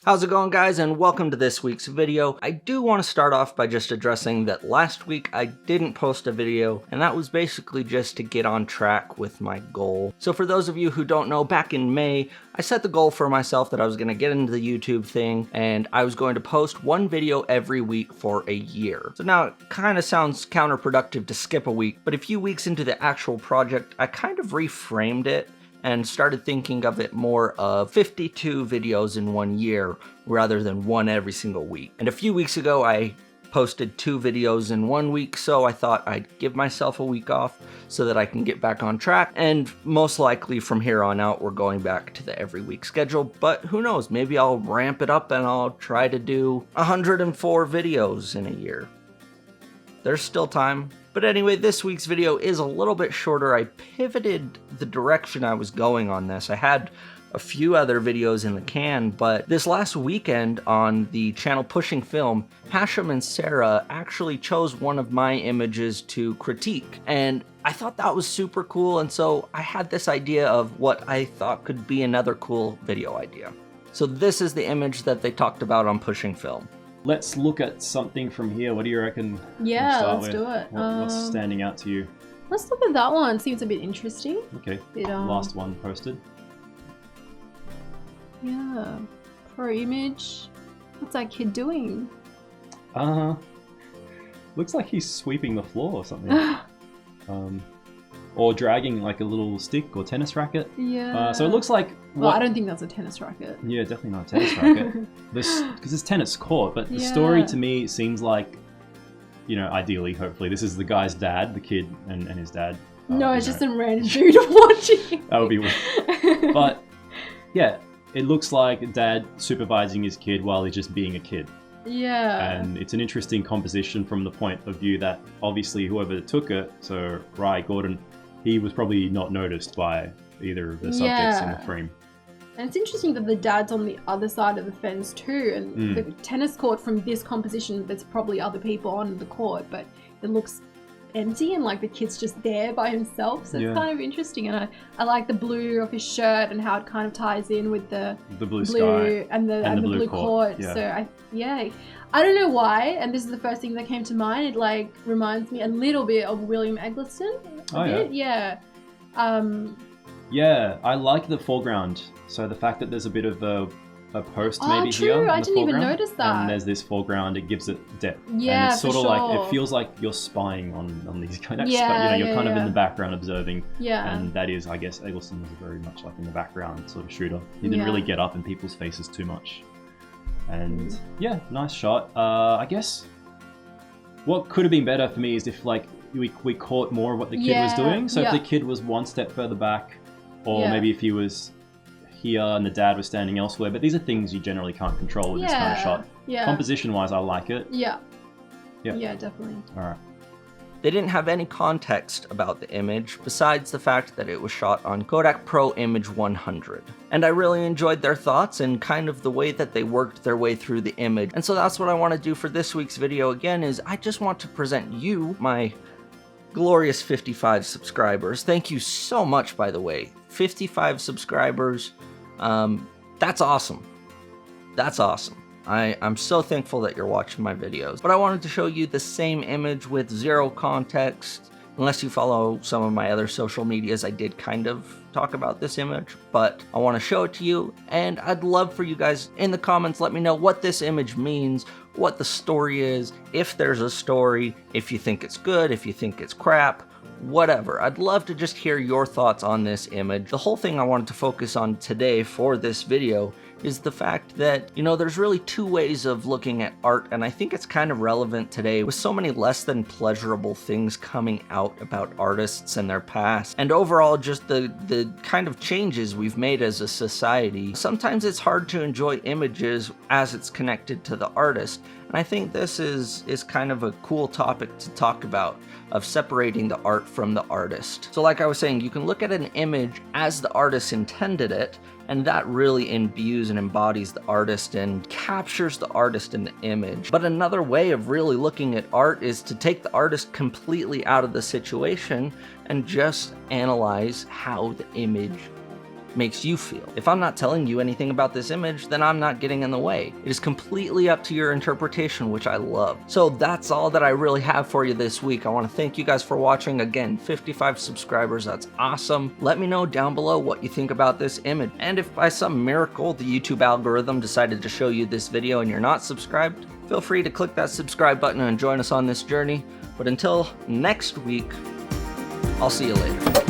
How's it going, guys, and welcome to this week's video. I do want to start off by just addressing that last week I didn't post a video, and that was basically just to get on track with my goal. So for those of you who don't know, back in May, I set the goal for myself that I was going to get into the YouTube thing, and I was going to post one video every week for a year. So now it kind of sounds counterproductive to skip a week, but a few weeks into the actual project, I kind of reframed it and started thinking of it more of 52 videos in 1 year rather than one every single week. And a few weeks ago, I posted 2 videos in 1 week, so I thought I'd give myself a week off so that I can get back on track. And most likely from here on out, we're going back to the every week schedule, but who knows, maybe I'll ramp it up and I'll try to do 104 videos in a year. There's still time. But anyway, this week's video is a little bit shorter. I pivoted the direction I was going on this. I had a few other videos in the can, but this last weekend on the channel Pushing Film, Hashem and Sarah actually chose one of my images to critique. And I thought that was super cool, and so I had this idea of what I thought could be another cool video idea. So this is the image that they talked about on Pushing Film. Let's look at something from here. What do you reckon? Yeah, let's do it. What's standing out to you? Let's look at that one. Seems a bit interesting. Okay, last one posted. Yeah, pro image. What's that kid doing? Looks like he's sweeping the floor or something. Or dragging like a little stick or tennis racket. Yeah. So it looks like... Well, I don't think that's a tennis racket. Yeah, definitely not a tennis racket. Because it's tennis court, but the story to me seems like, you know, ideally, hopefully, this is the guy's dad, the kid and his dad. No, it's just some random dude watching. That would be weird. But yeah, it looks like dad supervising his kid while he's just being a kid. Yeah. And it's an interesting composition from the point of view that obviously whoever took it, so Ry Gordon, he was probably not noticed by either of the subjects in the frame. And it's interesting that the dad's on the other side of the fence too, and the tennis court from this composition, there's probably other people on the court, but it looks empty and like the kid's just there by himself, so it's kind of interesting. And I like the blue of his shirt and how it kind of ties in with the blue sky and the blue court. Yeah. So I don't know why, and this is the first thing that came to mind. It like reminds me a little bit of William Eggleston. Yeah. Yeah, I like the foreground. So the fact that there's a bit of a post maybe here. I didn't even notice that. And there's this foreground, it gives it depth. Yeah, and it's sort of sure. like, it feels like you're spying on these guys. You're kind of in the background observing. Yeah. And that is, I guess, Eggleston was very much like in the background sort of shooter. He didn't really get up in people's faces too much. And yeah, nice shot. I guess what could have been better for me is if like we caught more of what the kid was doing. So if the kid was one step further back, or maybe if he was here and the dad was standing elsewhere. But these are things you generally can't control with this kind of shot. Yeah. Composition wise, I like it. Yeah, definitely. All right. They didn't have any context about the image besides the fact that it was shot on Kodak Pro Image 100. And I really enjoyed their thoughts and kind of the way that they worked their way through the image. And so that's what I want to do for this week's video again, is I just want to present you, my glorious 55 subscribers. Thank you so much, by the way. 55 subscribers. That's awesome. That's awesome. I'm so thankful that you're watching my videos. But I wanted to show you the same image with zero context. Unless you follow some of my other social medias, I did kind of talk about this image, but I want to show it to you, and I'd love for you guys in the comments, let me know what this image means, what the story is, if there's a story, if you think it's good, if you think it's crap, whatever. I'd love to just hear your thoughts on this image. The whole thing I wanted to focus on today for this video is the fact that, you know, there's really 2 ways of looking at art, and I think it's kind of relevant today with so many less than pleasurable things coming out about artists and their past, and overall just the kind of changes we've made as a society. Sometimes it's hard to enjoy images as it's connected to the artist, and I think this is kind of a cool topic to talk about, of separating the art from the artist. So like I was saying, you can look at an image as the artist intended it, and that really imbues and embodies the artist and captures the artist in the image. But another way of really looking at art is to take the artist completely out of the situation and just analyze how the image makes you feel. If I'm not telling you anything about this image, then I'm not getting in the way. It is completely up to your interpretation, which I love. So that's all that I really have for you this week. I want to thank you guys for watching. Again, 55 subscribers, that's awesome. Let me know down below what you think about this image. And if by some miracle the YouTube algorithm decided to show you this video and you're not subscribed, feel free to click that subscribe button and join us on this journey. But until next week, I'll see you later.